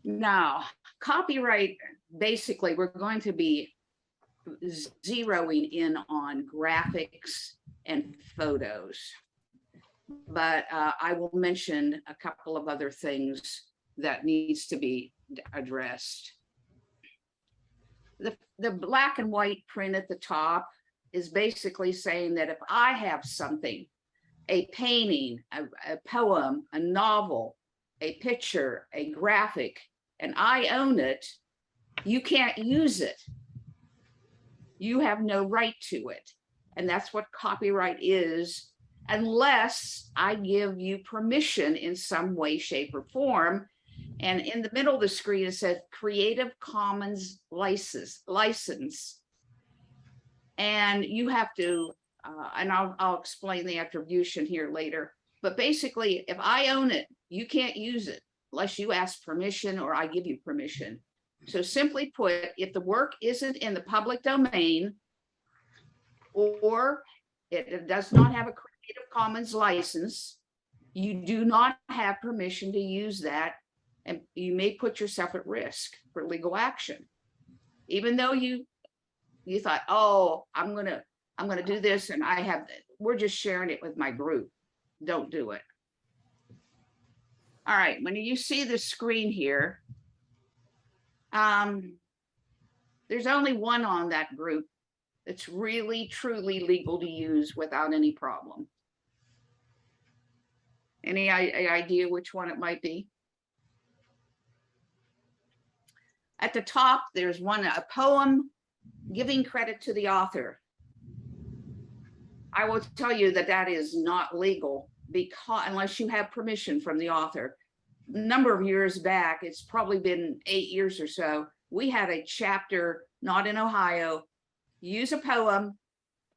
Now, copyright, basically, we're going to be zeroing in on graphics and photos. But I will mention a couple of other things that needs to be addressed. The black and white print at the top is basically saying that if I have something, a painting, a poem, a novel, a picture, a graphic, and I own it, you can't use it. You have no right to it. And that's what copyright is, unless I give you permission in some way, shape, or form. And in the middle of the screen, it says Creative Commons license. And you have to, and I'll explain the attribution here later. But basically, if I own it, you can't use it unless you ask permission or I give you permission. So simply put, if the work isn't in the public domain, or it does not have a Creative Commons license, you do not have permission to use that, and you may put yourself at risk for legal action. Even though you thought, oh, I'm gonna do this, and we're just sharing it with my group. Don't do it. All right, when you see the screen here, there's only one on that group that's really, truly legal to use without any problem. Any idea which one it might be? At the top, there's a poem giving credit to the author. I will tell you that is not legal, because unless you have permission from the author. A number of years back, it's probably been 8 years or so, we had a chapter, not in Ohio, use a poem,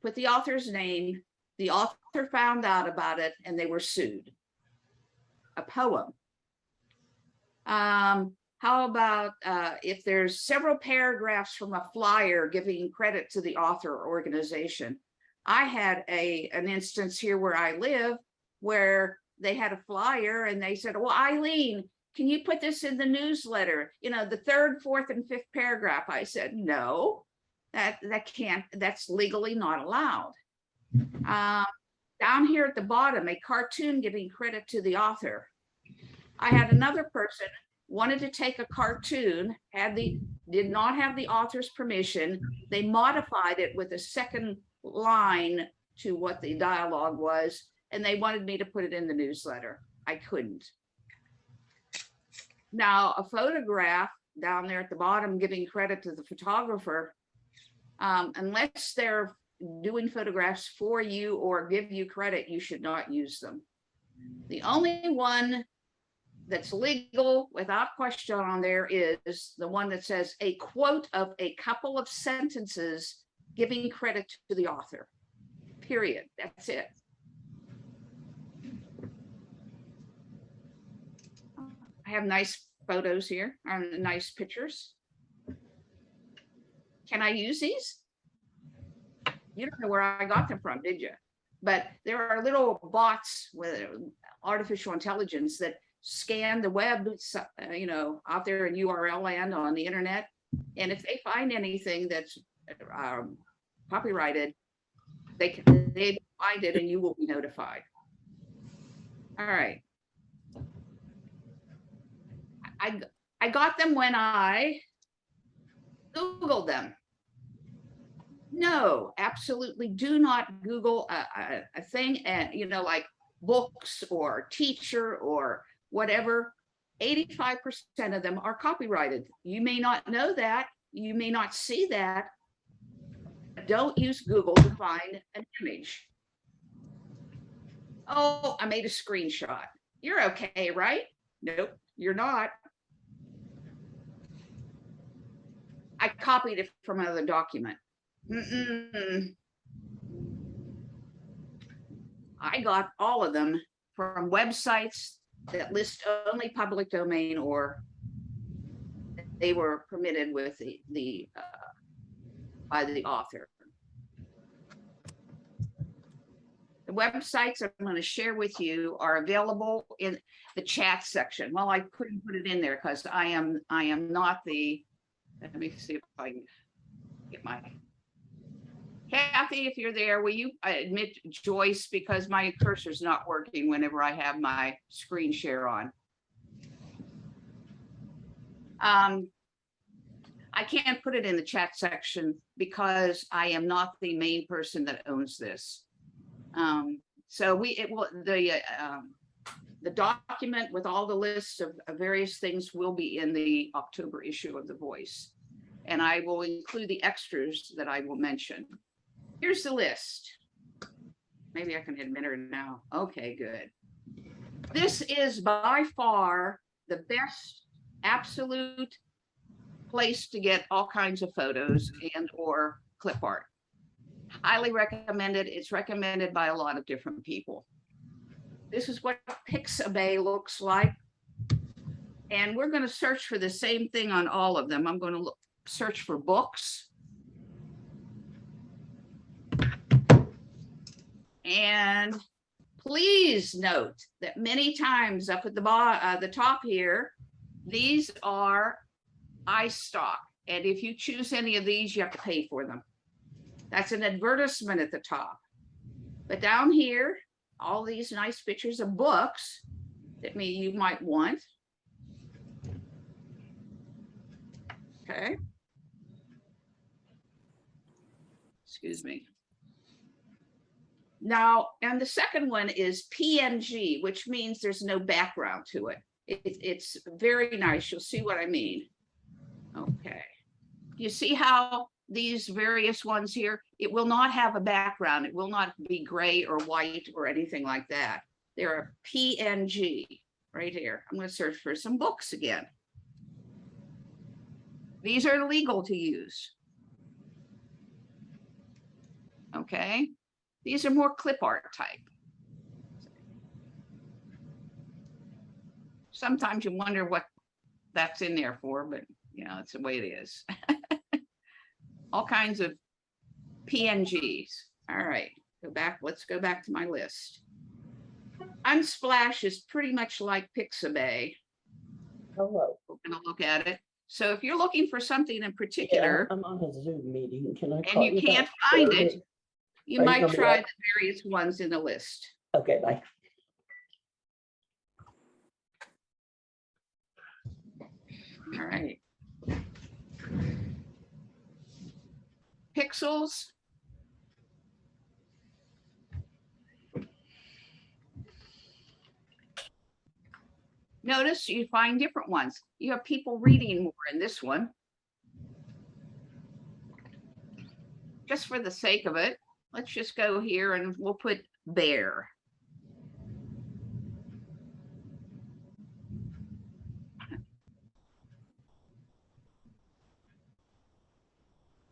put the author's name, the author found out about it, and they were sued. A poem. How about if there's several paragraphs from a flyer giving credit to the author or organization? I had an instance here where I live where they had a flyer and they said, well, Eileen, can you put this in the newsletter? You know, the 3rd, 4th, and 5th paragraph. I said, no, that can't, that's legally not allowed. Down here at the bottom, a cartoon giving credit to the author. I had another person wanted to take a cartoon, did not have the author's permission. They modified it with a second line to what the dialogue was, and they wanted me to put it in the newsletter. I couldn't. Now, a photograph down there at the bottom giving credit to the photographer, unless they're doing photographs for you or give you credit, you should not use them. The only one that's legal without question on there is the one that says a quote of a couple of sentences giving credit to the author, period. That's it. I have nice photos here, nice pictures. Can I use these? You don't know where I got them from, did you? But there are little bots with artificial intelligence that scan the web, you know, out there in URL land on the internet. And if they find anything that's copyrighted, they find it and you will be notified. All right. I got them when I Googled them. No, absolutely do not Google a thing, you know, like books or teacher or whatever. 85% of them are copyrighted. You may not know that. You may not see that. Don't use Google to find an image. Oh, I made a screenshot. You're okay, right? Nope, you're not. I copied it from another document. I got all of them from websites that list only public domain, or they were permitted with by the author. The websites I'm going to share with you are available in the chat section. Well, I couldn't put it in there because I am not the, let me see if I can get my, Kathy, if you're there, will you admit Joyce, because my cursor's not working whenever I have my screen share on. I can't put it in the chat section because I am not the main person that owns this. So the document with all the lists of various things will be in the October issue of The Voice. And I will include the extras that I will mention. Here's the list. Maybe I can admit her now. Okay, good. This is by far the best absolute place to get all kinds of photos and or clip art. Highly recommended. It's recommended by a lot of different people. This is what Pixabay looks like. And we're going to search for the same thing on all of them. I'm going to search for books. And please note that many times up at the top here, these are iStock. And if you choose any of these, you have to pay for them. That's an advertisement at the top. But down here, all these nice pictures of books that you might want. Okay. Excuse me. Now, and the second one is PNG, which means there's no background to it. It's very nice. You'll see what I mean. Okay. You see how these various ones here, it will not have a background. It will not be gray or white or anything like that. They're a PNG right here. I'm going to search for some books again. These are legal to use. Okay. These are more clip art type. Sometimes you wonder what that's in there for, but you know, it's the way it is. All kinds of PNGs. All right, go back. Let's go back to my list. Unsplash is pretty much like Pixabay. Hello. We're going to look at it. So if you're looking for something in particular, yeah, I'm on a Zoom meeting. Can I and call you can't back? find it, you Are you might coming try back? the various ones in the list. Okay, bye. All right. Pixels. Notice you find different ones. You have people reading more in this one. Just for the sake of it, let's just go here and we'll put bear.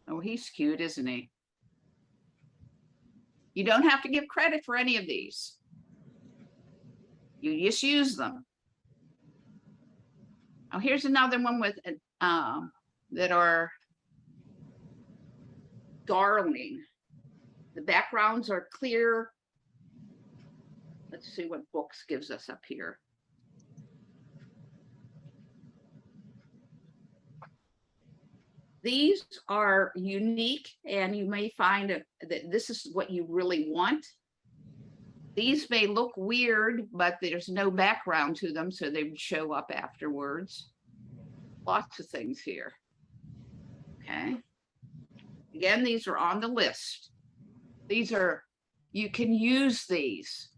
Oh, he's cute, isn't he? You don't have to give credit for any of these. You just use them. Oh, here's another one with that are darling. The backgrounds are clear. Let's see what books gives us up here. These are unique, and you may find that this is what you really want. These may look weird, but there's no background to them, so they would show up afterwards. Lots of things here. Okay. Again, these are on the list. These are, you can use these.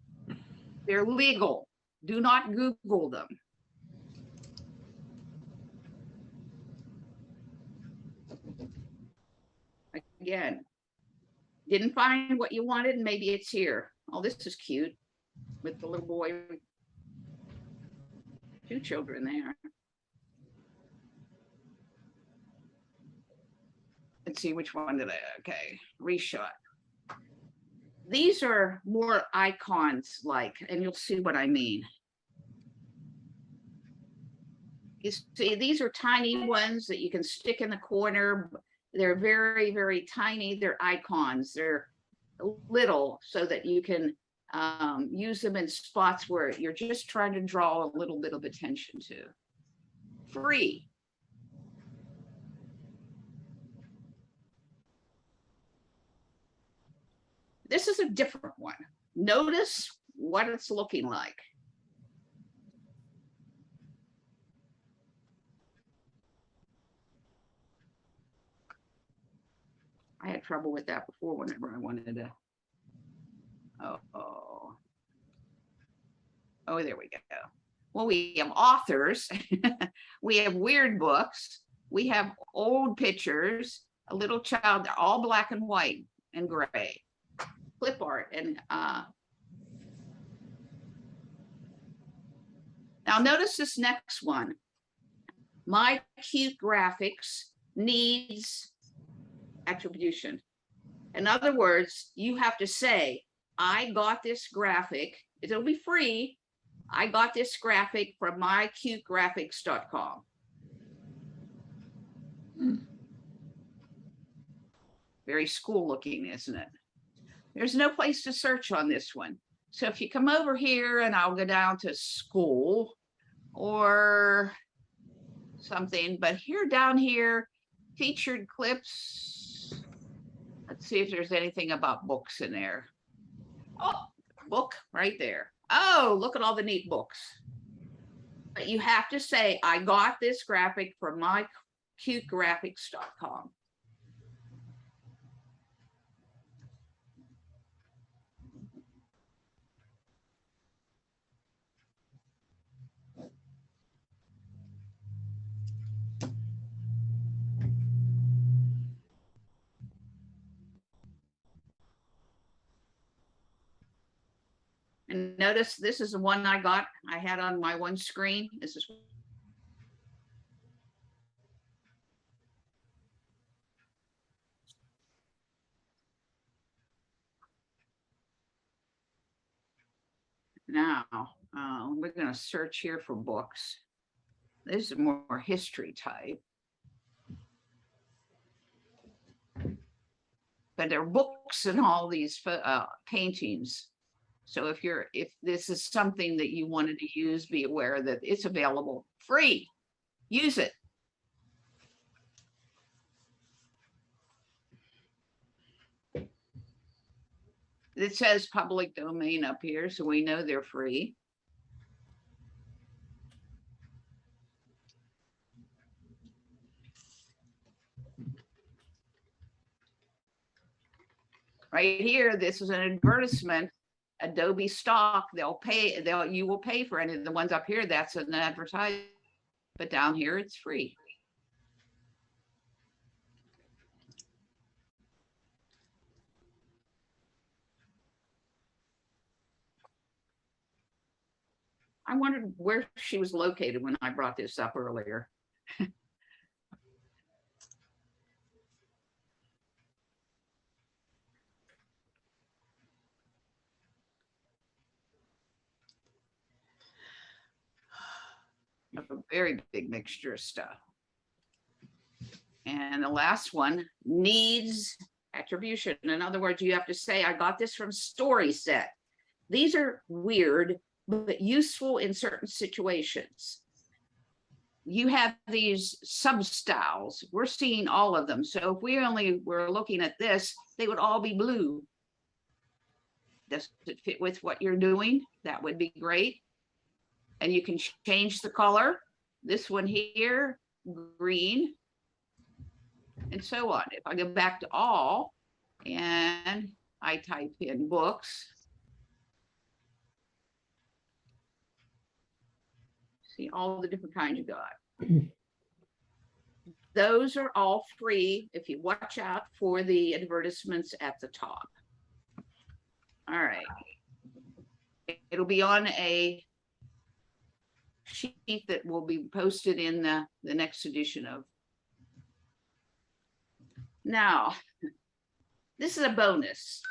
They're legal. Do not Google them. Again, didn't find what you wanted, and maybe it's here. Oh, this is cute with the little boy. Two children there. Let's see which one did I, okay, reshot. These are more icons like, and you'll see what I mean. You see, these are tiny ones that you can stick in the corner. They're very, very tiny. They're icons. They're little so that you can use them in spots where you're just trying to draw a little bit of attention to. Free. This is a different one. Notice what it's looking like. I had trouble with that before whenever I wanted to. Oh, there we go. Well, we have authors. We have weird books. We have old pictures, a little child, they're all black and white and gray. Clip art. And now notice this next one. My cute graphics needs attribution. In other words, you have to say, I got this graphic, it'll be free. I got this graphic from mycutegraphics.com. Very school looking, isn't it? There's no place to search on this one. So if you come over here and I'll go down to school or something, but here down here, featured clips. Let's see if there's anything about books in there. Oh, book right there. Oh, look at all the neat books. But you have to say, I got this graphic from mycutegraphics.com. And notice this is the one I had on my one screen. This is now, we're going to search here for books. This is more history type. But there are books and all these paintings. So if this is something that you wanted to use, be aware that it's available free. Use it. It says public domain up here, so we know they're free. Right here, this is an advertisement. Adobe stock, you will pay for any of the ones up here. That's an advertisement, but down here it's free. I wondered where she was located when I brought this up earlier. A very big mixture of stuff. And the last one, needs attribution. In other words, you have to say, I got this from Story Set. These are weird, but useful in certain situations. You have these sub-styles. We're seeing all of them. So if we only were looking at this, they would all be blue. Does it fit with what you're doing? That would be great. And you can change the color. This one here, green, and so on. If I go back to all and I type in books, see all the different kinds you got. Those are all free if you watch out for the advertisements at the top. All right. It'll be on a sheet that will be posted in the next edition of. Now, this is a bonus.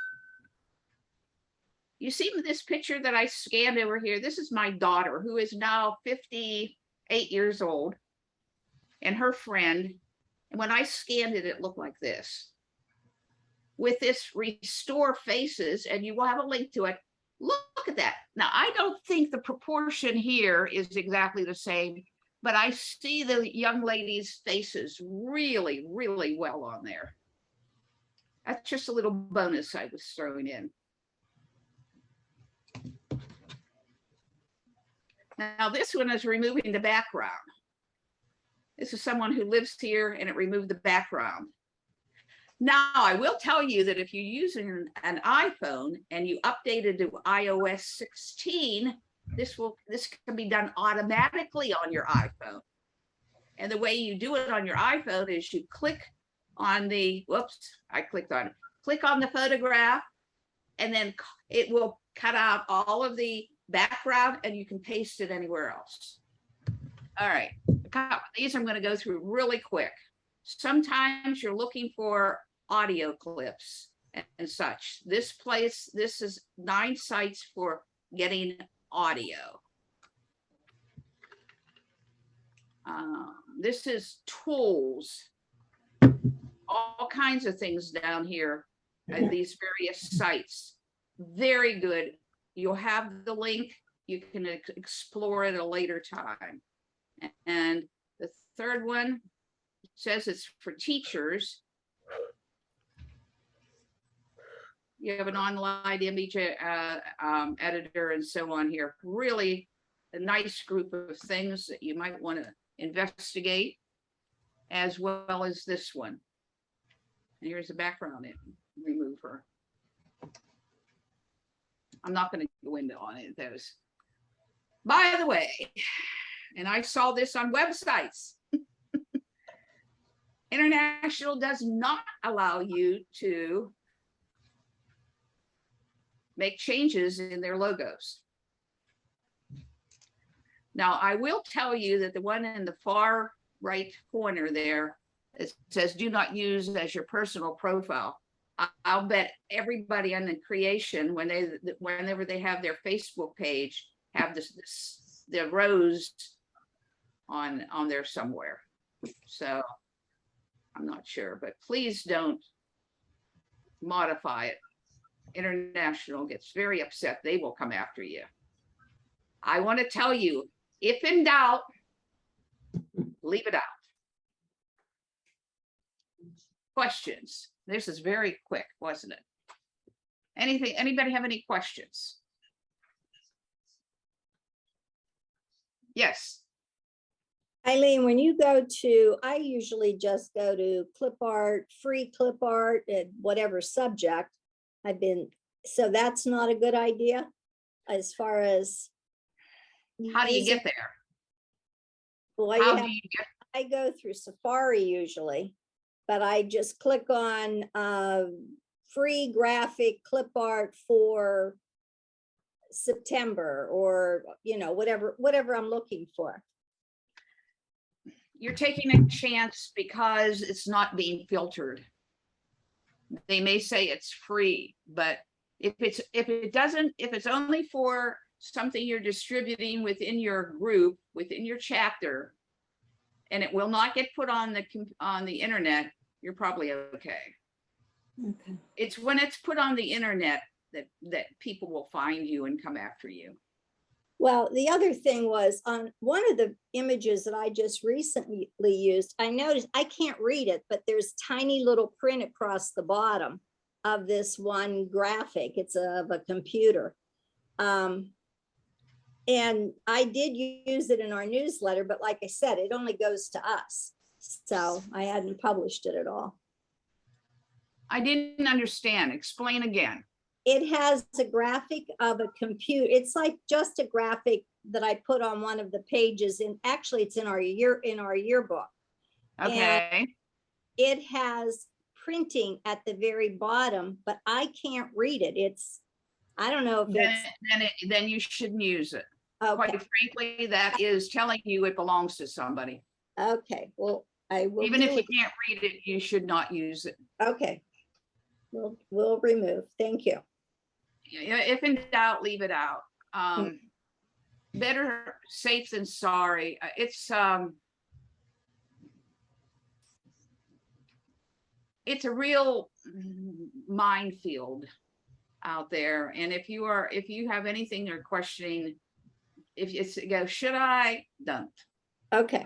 You see this picture that I scanned over here? This is my daughter, who is now 58 years old, and her friend. And when I scanned it, it looked like this. With this Restore Faces, and you will have a link to it. Look at that. Now, I don't think the proportion here is exactly the same, but I see the young ladies' faces really, really well on there. That's just a little bonus I was throwing in. Now, this one is removing the background. This is someone who lives here and it removed the background. Now, I will tell you that if you're using an iPhone and you update it to iOS 16, this can be done automatically on your iPhone. And the way you do it on your iPhone is you click on the, whoops, I clicked on it. Click on the photograph, and then it will cut out all of the background and you can paste it anywhere else. All right, these I'm going to go through really quick. Sometimes you're looking for audio clips and such. This is 9 sites for getting audio. This is tools, all kinds of things down here at these various sites. Very good. You'll have the link. You can explore it at a later time. And the third one says it's for teachers. You have an online image editor and so on here. Really a nice group of things that you might want to investigate, as well as this one. And here's the background remover. I'm not going to go into on it, those. By the way, and I saw this on websites, International does not allow you to make changes in their logos. Now, I will tell you that the one in the far right corner there, it says do not use as your personal profile. I'll bet everybody on the creation, whenever they have their Facebook page, have the rose on there somewhere. So I'm not sure, but please don't modify it. International gets very upset. They will come after you. I want to tell you, if in doubt, leave it out. Questions? This is very quick, wasn't it? Anybody have any questions? Yes. Eileen, when you go to, I usually just go to clip art, free clip art, and whatever subject. So that's not a good idea as far as. How do you get there? Well, I go through Safari usually, but I just click on free graphic clip art for September, or whatever I'm looking for. You're taking a chance because it's not being filtered. They may say it's free, but if it's only for something you're distributing within your group, within your chapter, and it will not get put on the internet, you're probably okay. Okay. It's when it's put on the internet that people will find you and come after you. Well, the other thing was on one of the images that I just recently used, I noticed I can't read it, but there's tiny little print across the bottom of this one graphic. It's of a computer. And I did use it in our newsletter, but like I said, it only goes to us. So I hadn't published it at all. I didn't understand. Explain again. It has a graphic of a computer. It's like just a graphic that I put on one of the pages, and actually it's in our yearbook. Okay. And it has printing at the very bottom, but I can't read it. I don't know if then you shouldn't use it. Okay. Quite frankly, that is telling you it belongs to somebody. Okay, well, I will. Even if you can't read it, you should not use it. Okay, we'll remove. Thank you. If in doubt, leave it out. Better safe than sorry. It's a real minefield. out there. And if you have anything you're questioning, if it's go, should I, don't. Okay,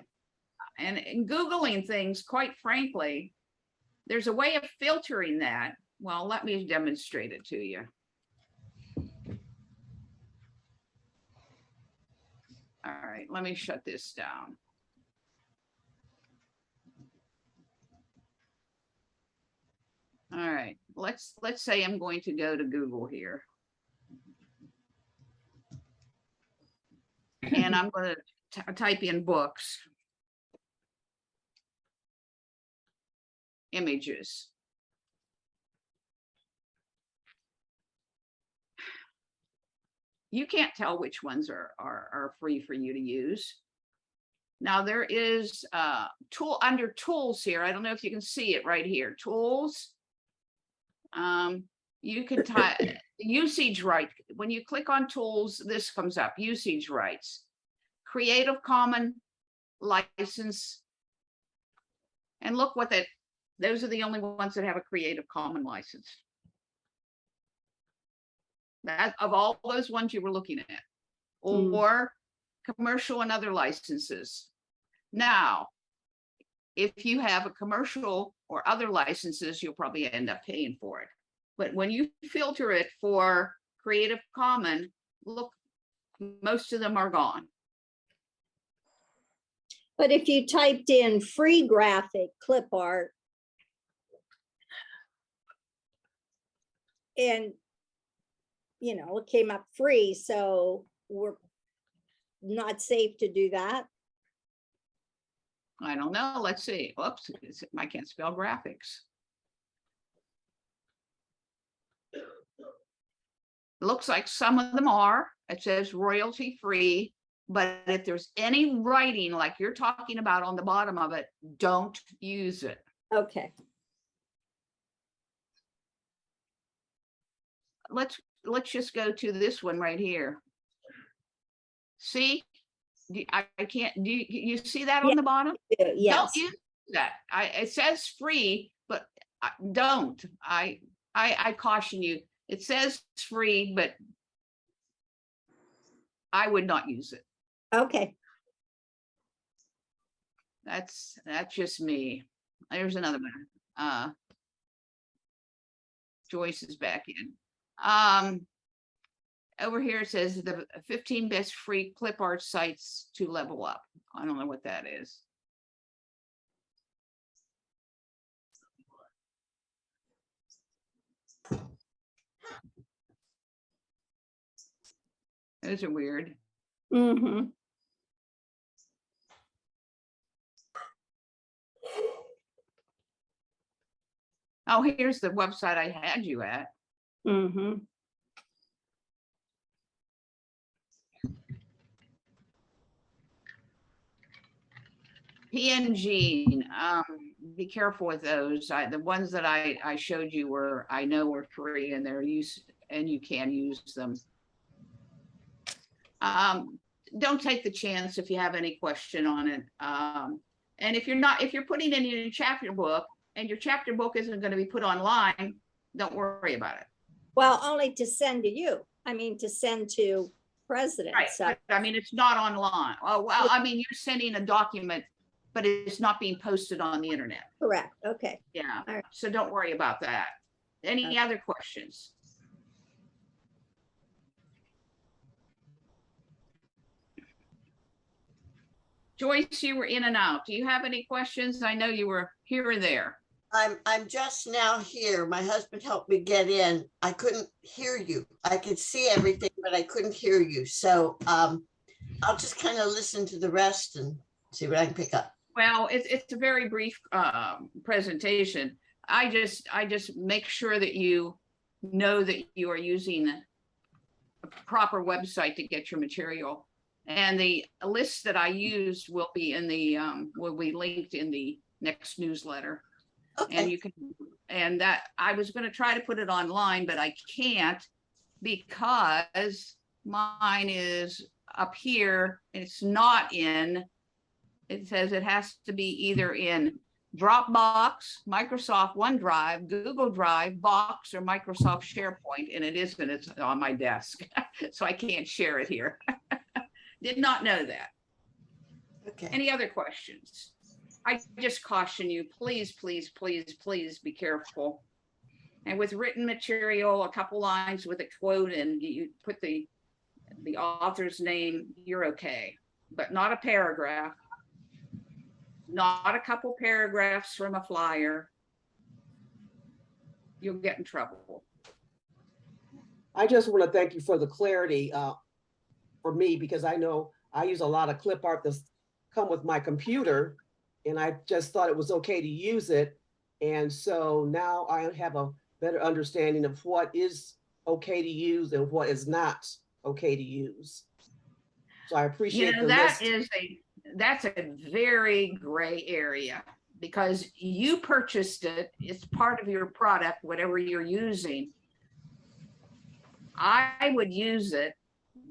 And in Googling things, quite frankly, there's a way of filtering that. Well, let me demonstrate it to you. All right, let me shut this down. All right, let's say I'm going to go to Google here. And I'm going to type in books. Images. You can't tell which ones are free for you to use. Now there is tool under tools here. I don't know if you can see it right here. Tools. You can type usage right. When you click on tools, this comes up. Usage rights. Creative Commons license. And look what those are the only ones that have a Creative Commons license. That of all those ones you were looking at, or commercial and other licenses. Now, if you have a commercial or other licenses, you'll probably end up paying for it. But when you filter it for Creative Commons, look, most of them are gone. but if you typed in free graphic clip art and, you know, it came up free, so we're not safe to do that. I don't know. Let's see. Oops, I can't spell graphics. Looks like some of them are. It says royalty free, but if there's any writing like you're talking about on the bottom of it, don't use it. Okay, Let's just go to this one right here. See, I can't. Do you see that on the bottom? yes, Don't use that. It says free, but don't. I caution you. It says free, but I would not use it. okay. That's just me. There's another one. Joyce is back in. Over here it says the 15 best free clip art sites to level up. I don't know what that is. Those are weird. Mm-hmm. Oh, here's the website I had you at. Mm-hmm. PNG, be careful with those. The ones that I showed you I know were free and they're used and you can use them. Don't take the chance if you have any question on it. And if you're putting in your chapter book and your chapter book isn't going to be put online, don't worry about it. Well, only to send to you. I mean, to send to president. Right. So, But, I mean, it's not online. Oh, well, I mean, you're sending a document, but it's not being posted on the internet. correct. Okay. Yeah. All right. So don't worry about that. Any Okay. other questions? Joyce, you were in and out. Do you have any questions? I know you were here or there. I'm just now here. My husband helped me get in. I couldn't hear you. I could see everything, but I couldn't hear you. So I'll just kind of listen to the rest and see what I can pick up. Well, it's a very brief presentation. I just make sure that you know that you are using a proper website to get your material. And the list that I used will be in the will be linked in the next newsletter. Okay. And you can, and that I was going to try to put it online, but I can't because mine is up here. It's not in, it says it has to be either in Dropbox, Microsoft OneDrive, Google Drive, Box, or Microsoft SharePoint, and it isn't, it's on my desk. So I can't share it here. Did not know that. Okay. Any other questions? I just caution you, please, please, please, please be careful. And with written material, a couple lines with a quote and you put the author's name, you're okay, but not a paragraph. Not a couple paragraphs from a flyer. You'll get in trouble. I just want to thank you for the clarity for me, because I know I use a lot of clip art that's come with my computer, and I just thought it was okay to use it. And so now I have a better understanding of what is okay to use and what is not okay to use. So I appreciate the that list. that's a very gray area, because you purchased it. It's part of your product, whatever you're using. I would use it,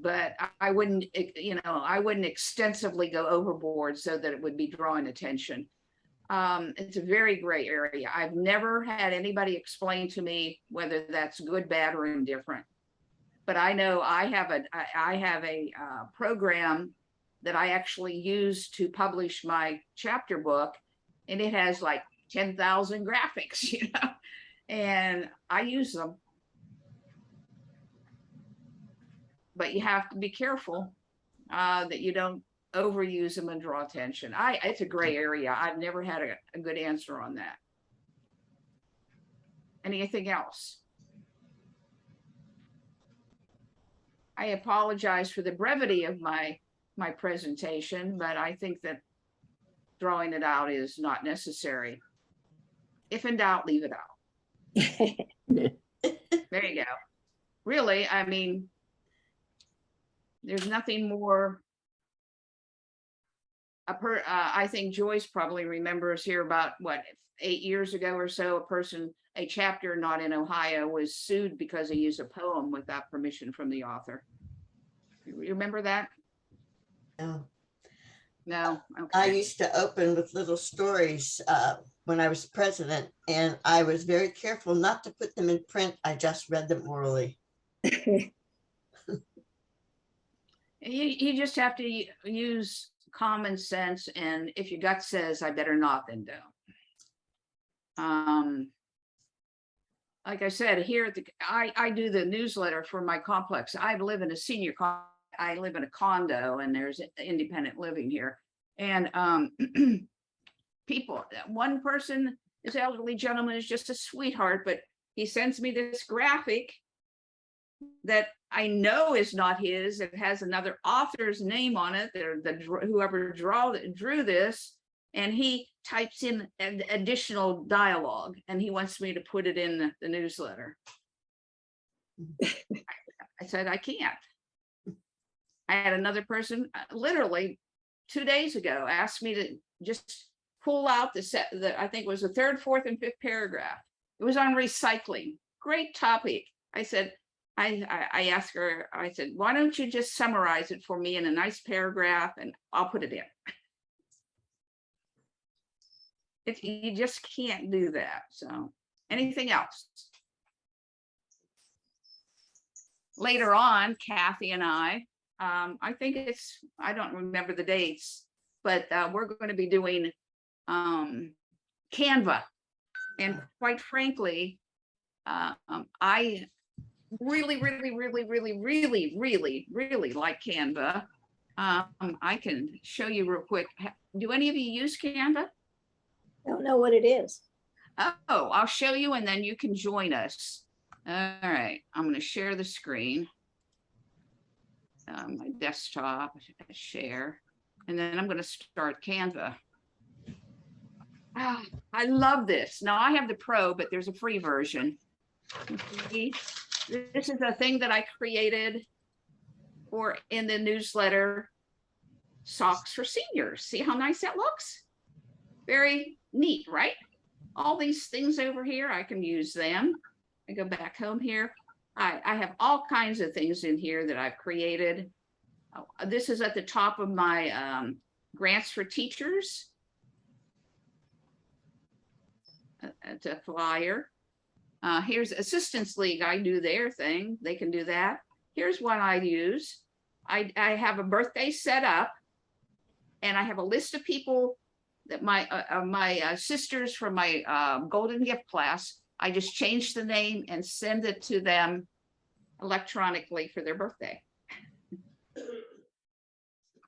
but I wouldn't, I wouldn't extensively go overboard so that it would be drawing attention. It's a very gray area. I've never had anybody explain to me whether that's good, bad, or indifferent. But I know I have a program that I actually use to publish my chapter book, and it has like 10,000 graphics, and I use them. But you have to be careful that you don't overuse them and draw attention. It's a gray area. I've never had a good answer on that. Anything else? I apologize for the brevity of my presentation, but I think that drawing it out is not necessary. If in doubt, leave it out. There you go. Really, I mean, there's nothing more. I think Joyce probably remembers here about what, 8 years ago or so, a chapter not in Ohio was sued because they used a poem without permission from the author. You remember that? No. No. Okay. I used to open with little stories when I was president, and I was very careful not to put them in print. I just read them orally. You just have to use common sense, and if your gut says I better not, then don't. Like I said, here at I do the newsletter for my complex. I live in a I live in a condo, and there's independent living here. And one person, this elderly gentleman is just a sweetheart, but he sends me this graphic that I know is not his. It has another author's name on it. Whoever drew this, and he types in an additional dialogue, and he wants me to put it in the newsletter. I said, I can't. I had another person literally 2 days ago asked me to just pull out I think it was the third, fourth, and fifth paragraph. It was on recycling. Great topic. I said, I asked her, I said, why don't you just summarize it for me in a nice paragraph, and I'll put it in. You just can't do that. So anything else? Later on, Kathy and I think I don't remember the dates, but we're going to be doing Canva. And quite frankly, I really like Canva. I can show you real quick. Do any of you use Canva? Don't know what it is. Oh, I'll show you, and then you can join us. All right, I'm going to share the screen. My desktop, share, and then I'm going to start Canva. Ah, I love this. Now I have the Pro, but there's a free version. This is a thing that I created in the newsletter, Socks for Seniors. See how nice that looks? Very neat, right? All these things over here, I can use them. I go back home here. I have all kinds of things in here that I've created. This is at the top of my grants for teachers. to flyer. Here's Assistance League. I do their thing. They can do that. Here's one I use. I have a birthday set up, and I have a list of people that my sisters from my Golden Gift class. I just change the name and send it to them electronically for their birthday.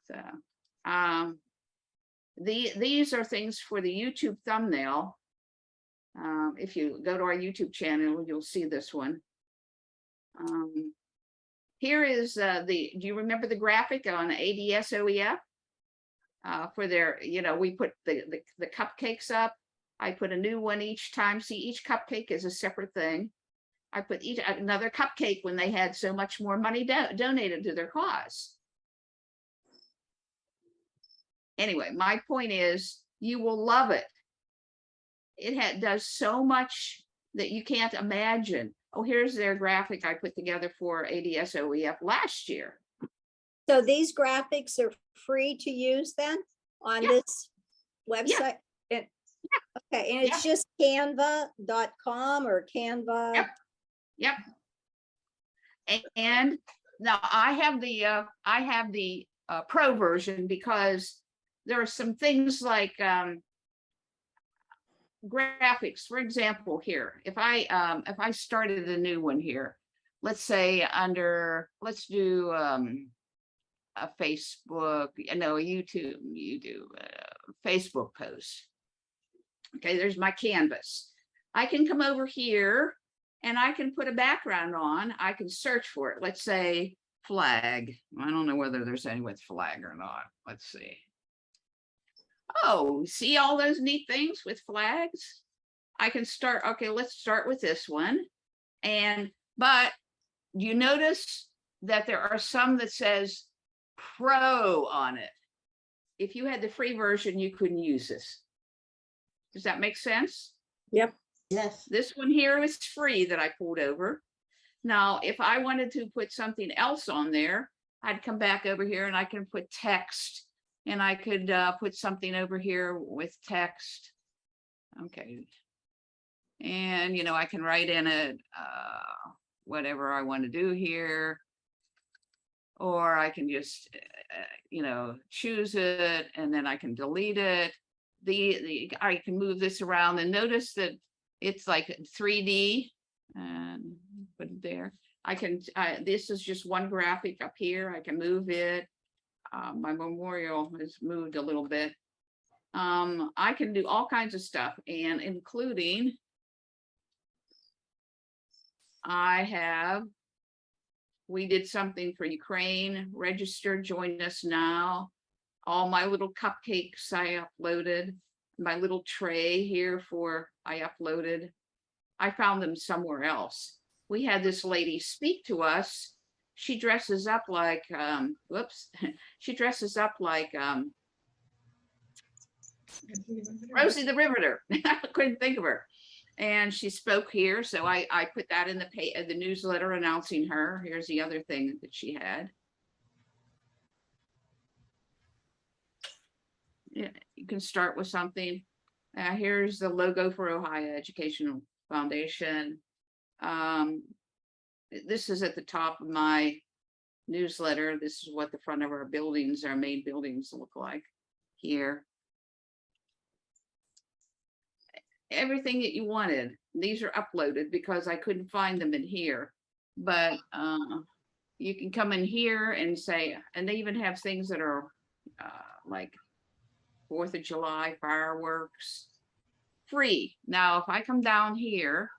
So these are things for the YouTube thumbnail. If you go to our YouTube channel, you'll see this one. Here is do you remember the graphic on ADSOEF? For their, we put the cupcakes up. I put a new one each time. See, each cupcake is a separate thing. I put another cupcake when they had so much more money donated to their cause. Anyway, my point is, you will love it. It does so much that you can't imagine. Oh, here's their graphic I put together for ADSOEF last year. So these graphics are free to use then on this website? Okay, and it's just canva.com or Canva? Yep. And now I have the pro version, because there are some things like graphics. For example, here, if I started a new one here, let's say let's do a Facebook, a YouTube, Facebook post. Okay, there's my canvas. I can come over here and I can put a background on. I can search for it. Let's say flag. I don't know whether there's any with flag or not. Let's see. Oh, see all those neat things with flags? I can start, okay, let's start with this one. But you notice that there are some that says Pro on it. If you had the free version, you couldn't use this. Does that make sense? Yep. Yes. This one here is free that I pulled over. Now, if I wanted to put something else on there, I'd come back over here and I can put text, and I could put something over here with text. Okay. And, I can write in it whatever I want to do here. Or I can just, choose it, and then I can delete it. I can move this around, and notice that it's like 3D, and put it there. This is just one graphic up here. I can move it. My memorial is moved a little bit. I can do all kinds of stuff, and including we did something for Ukraine. Register, join us now. All my little cupcakes I uploaded. My little tray here I uploaded. I found them somewhere else. We had this lady speak to us. She dresses up like, she dresses up like Rosie the Riveter. I couldn't think of her. And she spoke here, so I put that in the newsletter announcing her. Here's the other thing that she had. Yeah, you can start with something. Here's the logo for Ohio Educational Foundation. This is at the top of my newsletter. This is what the front of our main buildings look like here. Everything that you wanted. These are uploaded because I couldn't find them in here, but you can come in here and say, and they even have things that are like 4th of July fireworks, free. Now, if I come down here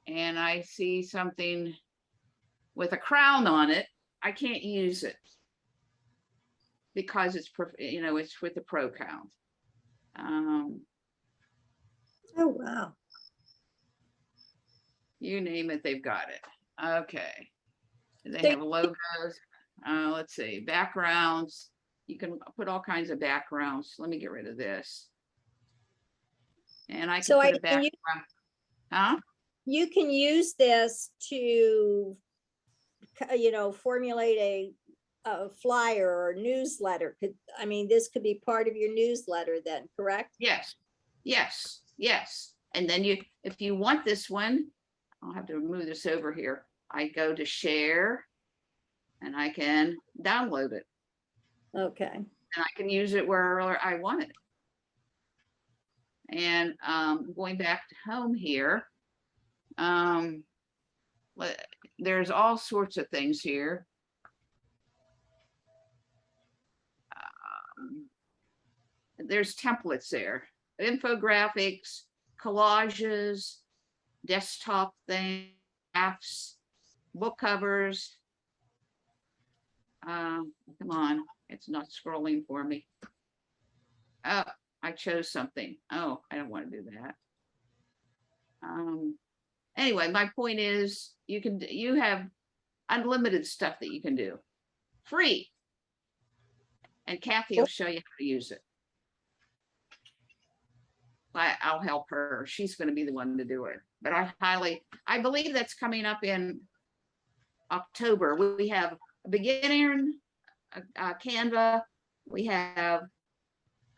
and I see something with a crown on it, I can't use it because it's it's with the pro count. Oh, wow. You name it, they've got it. Okay. They have logos. Let's see, backgrounds. You can put all kinds of backgrounds. Let me get rid of this. And I can put a background. You can use this to, formulate a flyer or newsletter. This could be part of your newsletter then, correct? Yes. And then if you want this one, I'll have to move this over here. I go to share and I can download it Okay, and I can use it wherever I want it. And going back to home here, there's all sorts of things here. There's templates there, infographics, collages, desktop things, apps, book covers. Come on, it's not scrolling for me. Oh, I chose something. Oh, I don't want to do that. Anyway, my point is you have unlimited stuff that you can do free. And Kathy will show you how to use it. I'll help her. She's going to be the one to do it. But I believe that's coming up in October. We have a beginner Canva. We have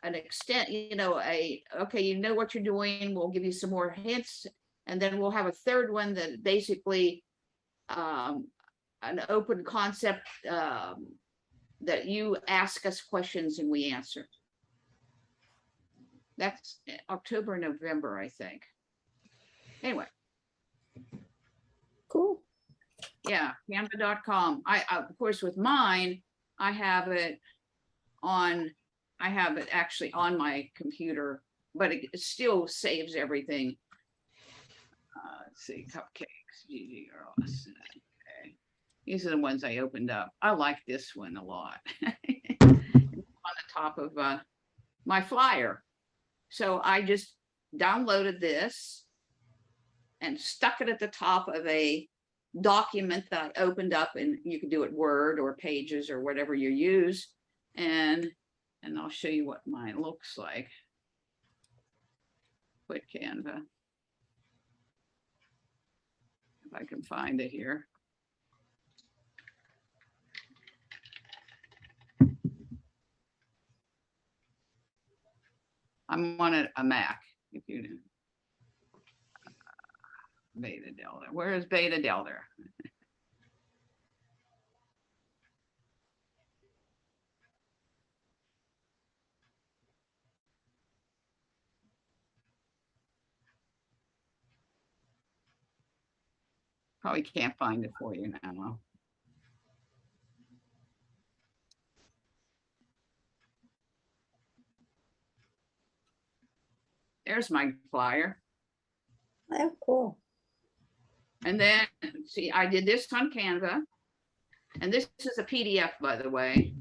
an extent, okay, you know what you're doing. We'll give you some more hints. And then we'll have a third one that basically an open concept that you ask us questions and we answer. That's October, November, I think. Anyway. cool. Yeah, canva.com. Of course, with mine, I have it actually on my computer, but it still saves everything. Let's see, cupcakes, GG girls. Okay. These are the ones I opened up. I like this one a lot. On the top of my flyer. So I just downloaded this and stuck it at the top of a document that I opened up, and you can do it Word or Pages or whatever you use. And I'll show you what mine looks like. Quit Canva. If I can find it here. I'm on a Mac, if you know. Beta Delta. Where is Beta Delta? Probably can't find it for you now. There's my flyer. Oh, cool. And then, see, I did this on Canva. And this is a PDF, by the way.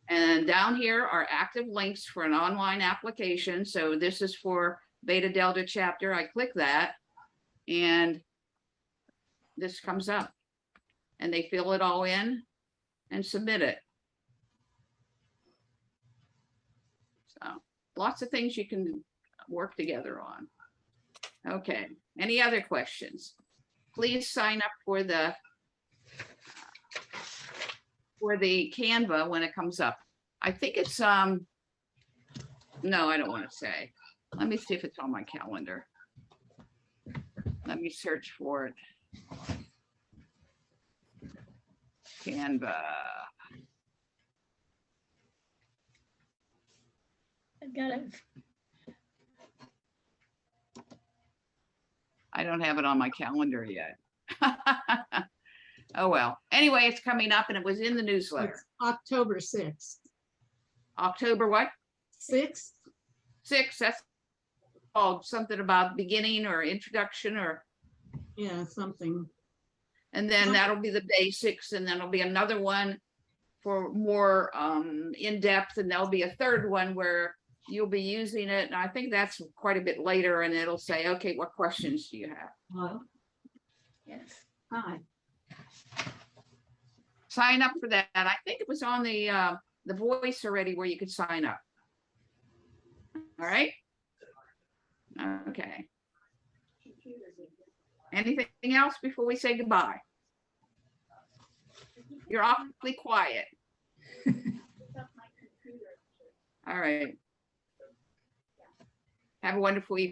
And down here are active links for an online application. So this is for Beta Delta chapter. I click that and this comes up. And they fill it all in and submit it. So lots of things you can work together on. Okay, any other questions? Please sign up for the Canva when it comes up. I think it's no, I don't want to say. Let me see if it's on my calendar. Let me search for it. Canva. I've got it. I don't have it on my calendar yet. Oh, well. Anyway, it's coming up and it was in the newsletter. It's October 6th. October what? 6th? 6th, that's called something about beginning or introduction or, Yeah, something. and then that'll be the basics, and then there'll be another one for more in-depth, and there'll be a third one where you'll be using it. And I think that's quite a bit later, and it'll say, okay, what questions do you have? Hello? Yes. Hi. Sign up for that. I think it was on the Voice already where you could sign up. All right. Okay. Anything else before we say goodbye? You're awfully quiet. All right. Have a wonderful evening.